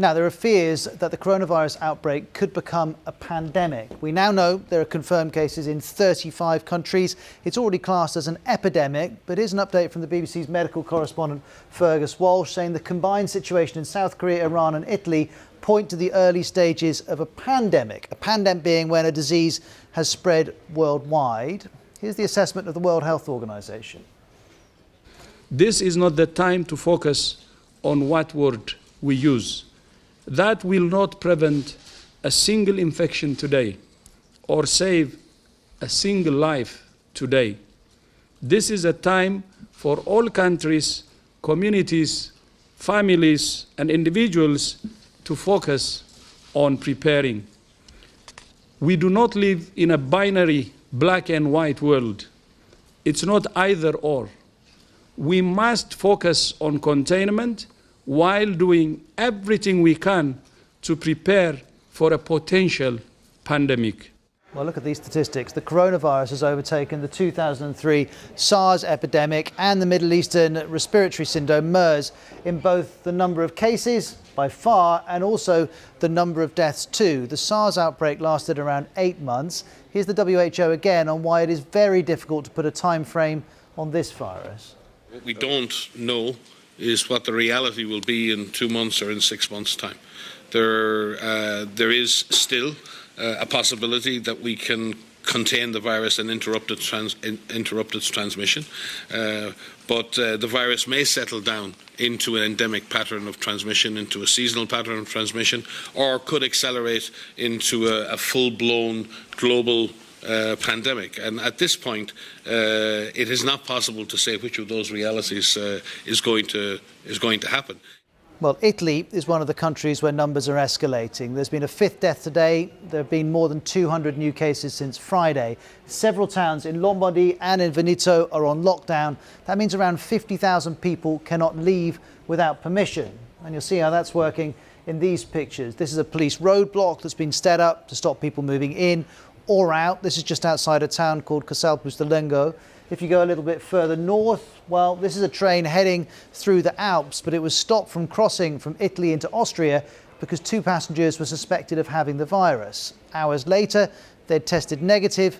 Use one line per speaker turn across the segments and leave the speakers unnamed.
Now, there are fears that the coronavirus outbreak could become a pandemic. We now know there are confirmed cases in 35 countries. It's already classed as an epidemic, but here's an update from the BBC's medical correspondent Fergus Walsh saying the combined situation in South Korea, Iran and Italy point to the early stages of a pandemic being when a disease has spread worldwide. Here's the assessment of the World Health Organization.
This is not the time to focus on what word we use. That will not prevent a single infection today or save a single life today. This is a time for all countries, communities, families and individuals to focus on preparing. We do not live in a binary black and white world. It's not either or. We must focus on containment while doing everything we can to prepare for a potential pandemic.
Well, look at these statistics. The coronavirus has overtaken the 2003 SARS epidemic and the Middle Eastern Respiratory Syndrome, MERS, in both the number of cases by far and also the number of deaths too. The SARS outbreak lasted around 8 months. Here's the WHO again on why it is very difficult to put a time frame on this virus.
What we don't know is what the reality will be in 2 months or in 6 months' time. There is still a possibility that we can contain the virus and interrupt its transmission, but the virus may settle down into an endemic pattern of transmission, into a seasonal pattern of transmission, or could accelerate into a full-blown global pandemic. And at this point, it is not possible to say which of those realities is going to happen.
Well, Italy is one of the countries where numbers are escalating. There's been a 5th death today. There have been more than 200 new cases since Friday. Several towns in Lombardy and in Veneto are on lockdown. That means around 50,000 people cannot leave without permission. And you'll see how that's working in these pictures. This is a police roadblock that's been set up to stop people moving in or out. This is just outside a town called Casal Pusterlengo. If you go a little bit further north, well, this is a train heading through the Alps, but it was stopped from crossing from Italy into Austria because 2 passengers were suspected of having the virus. Hours later, they'd tested negative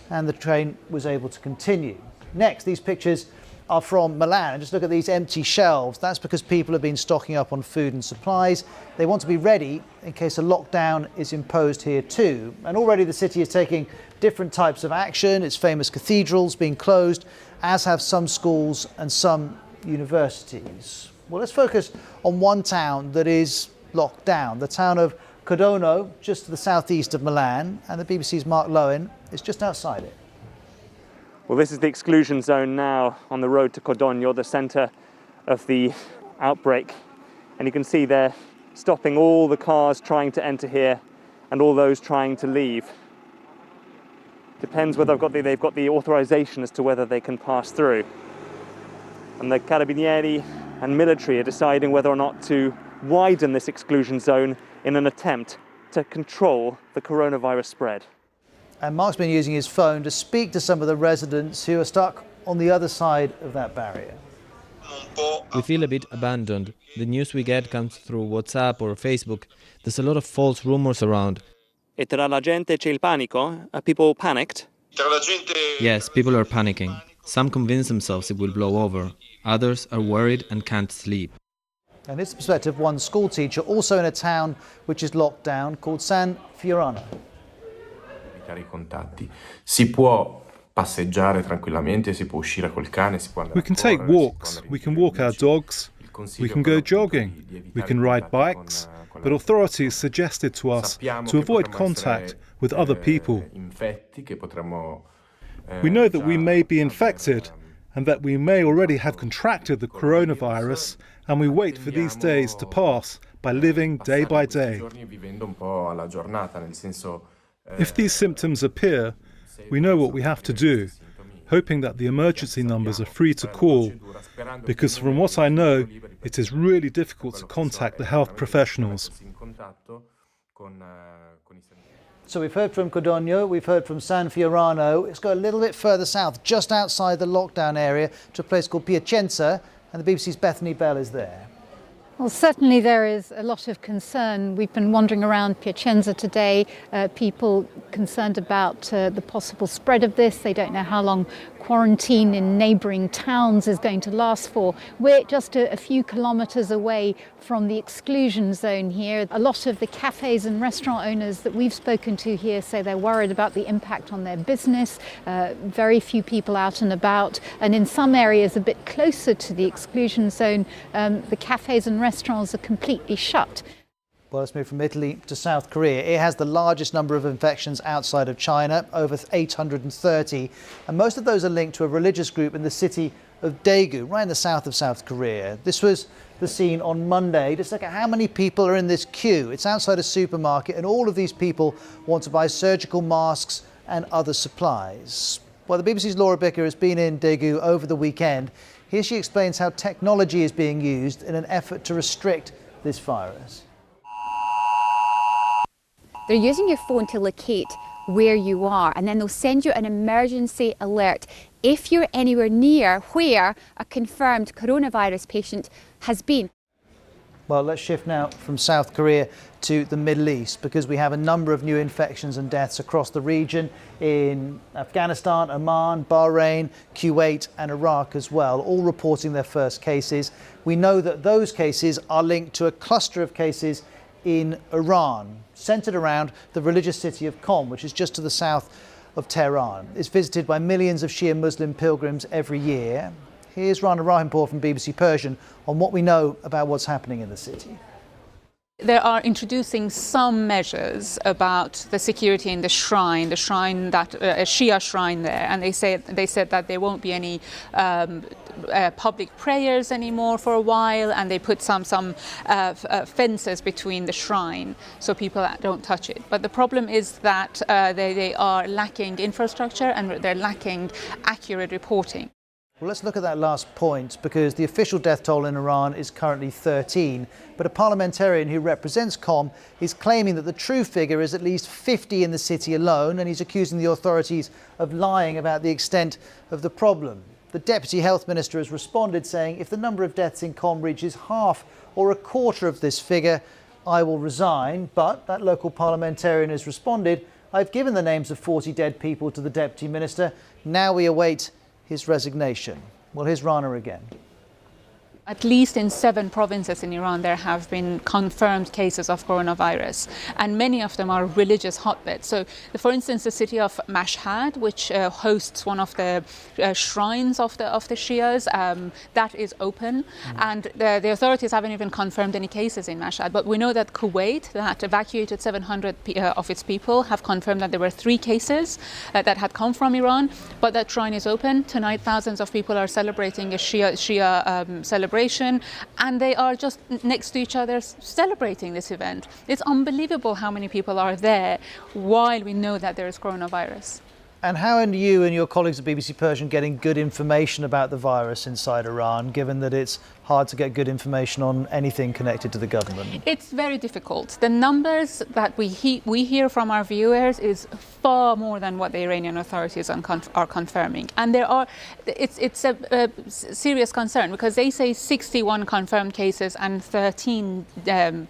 and the train was able to continue. Next, these pictures are from Milan. And just look at these empty shelves. That's because people have been stocking up on food and supplies. They want to be ready in case a lockdown is imposed here too. And already the city is taking different types of action. Its famous cathedrals being closed, as have some schools and some universities. Well, let's focus on one town that is locked down, the town of Codono, just to the southeast of Milan. And the BBC's Mark Lowen is just outside it.
Well, this is the exclusion zone now on the road to Codogno, the centre of the outbreak. And you can see they're stopping all the cars trying to enter here and all those trying to leave. Depends whether they've got the authorization as to whether they can pass through. And the Carabinieri and military are deciding whether or not to widen this exclusion zone in an attempt to control the coronavirus spread.
And Mark's been using his phone to speak to some of the residents who are stuck on the other side of that barrier.
We feel a bit abandoned. The news we get comes through WhatsApp or Facebook. There's a lot of false rumors around.
E tra la gente c'è il panico? Are people panicked?
Yes, people are panicking. Some convince themselves it will blow over. Others are worried and can't sleep.
And this is the perspective of one school teacher, also in a town which is locked down, called San Fiorano.
Si può passeggiare tranquillamente, si può uscire col cane, si può andare.
We can take walks, we can walk our dogs, we can go jogging, we can ride bikes, but authorities suggested to us to avoid contact with other people. We know that we may be infected and that we may already have contracted the coronavirus, and we wait for these days to pass by living day by day. If these symptoms appear, we know what we have to do, hoping that the emergency numbers are free to call, because from what I know, it is really difficult to contact the health professionals.
So we've heard from Codogno, we've heard from San Fiorano. Let's go a little bit further south, just outside the lockdown area, to a place called Piacenza, and the BBC's Bethany Bell is there.
Well, certainly there is a lot of concern. We've been wandering around Piacenza today, people concerned about the possible spread of this. They don't know how long quarantine in neighbouring towns is going to last for. We're just a few kilometres away from the exclusion zone here. A lot of the cafes and restaurant owners that we've spoken to here say they're worried about the impact on their business. Very few people out and about, and in some areas a bit closer to the exclusion zone, the cafes and restaurants are completely shut.
Well, let's move from Italy to South Korea. It has the largest number of infections outside of China, over 830, and most of those are linked to a religious group in the city of Daegu, right in the south of South Korea. This was the scene on Monday. Just look at how many people are in this queue. It's outside a supermarket, and all of these people want to buy surgical masks and other supplies. Well, the BBC's Laura Bicker has been in Daegu over the weekend. Here she explains how technology is being used in an effort to restrict this virus.
They're using your phone to locate where you are, and then they'll send you an emergency alert if you're anywhere near where a confirmed coronavirus patient has been.
Well, let's shift now from South Korea to the Middle East, because we have a number of new infections and deaths across the region in Afghanistan, Oman, Bahrain, Kuwait and Iraq as well, all reporting their first cases. We know that those cases are linked to a cluster of cases in Iran, centered around the religious city of Qom, which is just to the south of Tehran. It's visited by millions of Shia Muslim pilgrims every year. Here's Rana Rahimpur from BBC Persian on what we know about what's happening in the city.
They are introducing some measures about the security in the shrine that a Shia shrine there, and they said that there won't be any public prayers anymore for a while, and they put some fences between the shrine so people don't touch it. But the problem is that they are lacking infrastructure and they're lacking accurate reporting.
Well, let's look at that last point, because the official death toll in Iran is currently 13, but a parliamentarian who represents Qom is claiming that the true figure is at least 50 in the city alone, and he's accusing the authorities of lying about the extent of the problem. The Deputy Health Minister has responded saying, if the number of deaths in Qom reaches half or a quarter of this figure, I will resign. But that local parliamentarian has responded, I've given the names of 40 dead people to the Deputy Minister. Now we await his resignation. Well, here's Rana again.
At least in 7 provinces in Iran, there have been confirmed cases of coronavirus, and many of them are religious hotbeds. So, for instance, the city of Mashhad, which hosts one of the shrines of the Shias, that is open, and the authorities haven't even confirmed any cases in Mashhad. But we know that Kuwait, that evacuated 700 of its people, have confirmed that there were 3 cases that had come from Iran. But that shrine is open tonight. Thousands of people are celebrating a Shia celebration. And they are just next to each other celebrating this event. It's unbelievable how many people are there while we know that there is coronavirus.
And how are you and your colleagues at BBC Persian getting good information about the virus inside Iran, given that it's hard to get good information on anything connected to the government?
It's very difficult. The numbers that we hear from our viewers is far more than what the Iranian authorities are confirming. And it's a serious concern, because they say 61 confirmed cases and 13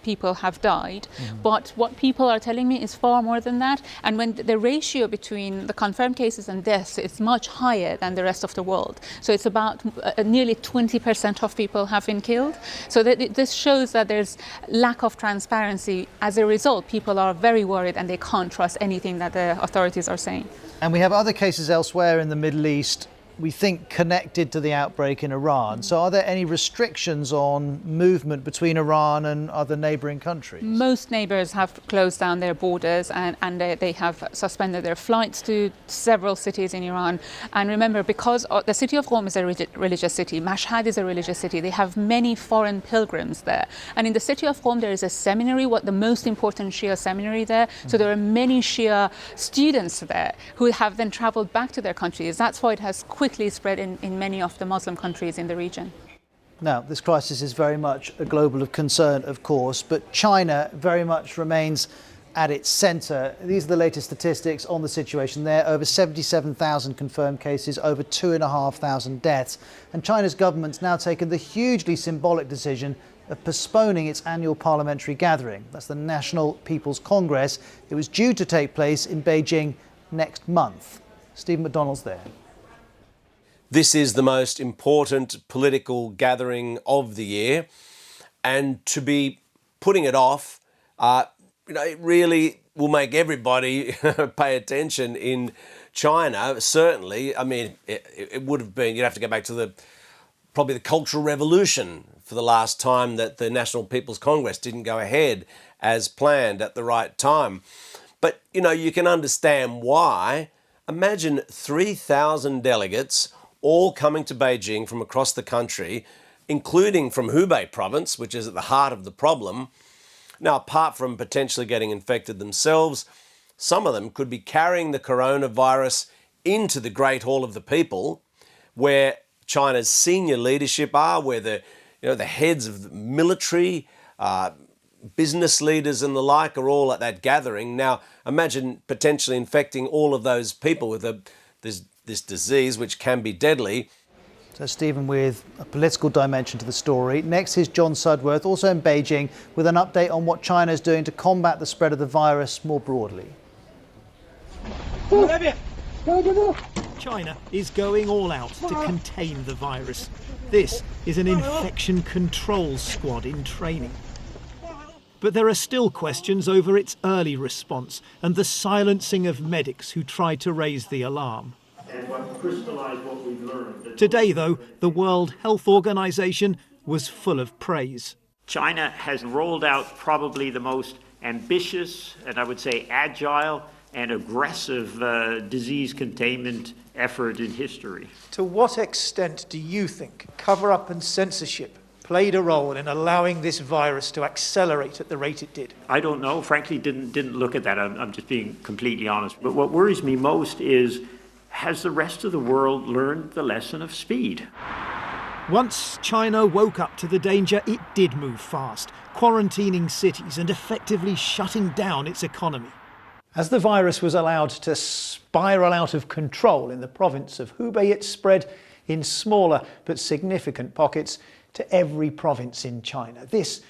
people have died. But what people are telling me is far more than that. And when the ratio between the confirmed cases and deaths is much higher than the rest of the world. So it's about nearly 20% of people have been killed. So this shows that there's lack of transparency. As a result, people are very worried and they can't trust anything that the authorities are saying.
And we have other cases elsewhere in the Middle East, we think, connected to the outbreak in Iran. So are there any restrictions on movement between Iran and other neighbouring countries?
Most neighbours have closed down their borders and they have suspended their flights to several cities in Iran. And remember, because the city of Qom is a religious city, Mashhad is a religious city, they have many foreign pilgrims there. And in the city of Qom there is a seminary, the most important Shia seminary there. So there are many Shia students there who have then travelled back to their countries. That's why it has quickly spread in many of the Muslim countries in the region.
Now, this crisis is very much a global concern, of course, but China very much remains at its centre. These are the latest statistics on the situation there. Over 77,000 confirmed cases, over 2,500 deaths. And China's government's now taken the hugely symbolic decision of postponing its annual parliamentary gathering. That's the National People's Congress. It was due to take place in Beijing next month. Stephen McDonald's there.
This is the most important political gathering of the year, and to be putting it off, it really will make everybody pay attention in China. Certainly, I mean, it would have been, you'd have to go back to probably the Cultural Revolution for the last time that the National People's Congress didn't go ahead as planned at the right time. But, you can understand why. Imagine 3,000 delegates all coming to Beijing from across the country, including from Hubei province, which is at the heart of the problem. Now, apart from potentially getting infected themselves, some of them could be carrying the coronavirus into the Great Hall of the People, where China's senior leadership are, where the heads of the military, business leaders and the like are all at that gathering. Now, imagine potentially infecting all of those people with this disease, which can be deadly.
So, Stephen, with a political dimension to the story. Next is John Sudworth, also in Beijing, with an update on what China is doing to combat the spread of the virus more broadly.
China is going all out to contain the virus. This is an infection control squad in training. But there are still questions over its early response and the silencing of medics who tried to raise the alarm. Today, though, the World Health Organization was full of praise.
China has rolled out probably the most ambitious and I would say agile and aggressive disease containment effort in history.
To what extent do you think cover-up and censorship played a role in allowing this virus to accelerate at the rate it did?
I don't know. Frankly, didn't look at that. I'm just being completely honest. But what worries me most is, has the rest of the world learned the lesson of speed?
Once China woke up to the danger, it did move fast, quarantining cities and effectively shutting down its economy.
As the virus was allowed to spiral out of control in the province of Hubei, it spread in smaller but significant pockets to every province in China. This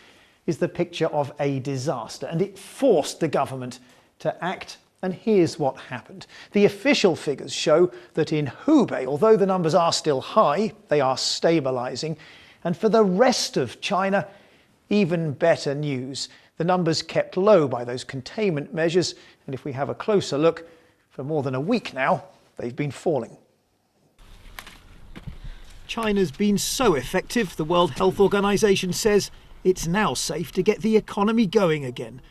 is the picture of a disaster, and it forced the government to act. And here's what happened. The official figures show that in Hubei, although the numbers are still high, they are stabilizing. And for the rest of China, even better news. The numbers kept low by those containment measures. And if we have a closer look, for more than a week now, they've been falling.
China's been so effective, the World Health Organization says it's now safe to get the economy going again.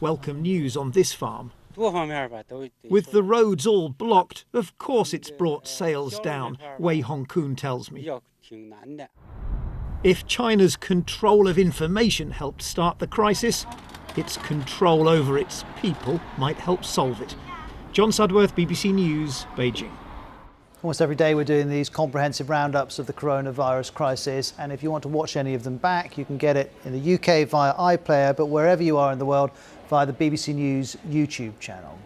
Welcome news on this farm. With the roads all blocked, of course it's brought sales down, Wei Hongkun tells me. If China's control of information helped start the crisis, its control over its people might help solve it. John Sudworth, BBC News, Beijing.
Almost every day we're doing these comprehensive roundups of the coronavirus crisis, and if you want to watch any of them back, you can get it in the UK via iPlayer, but wherever you are in the world, via the BBC News YouTube channel.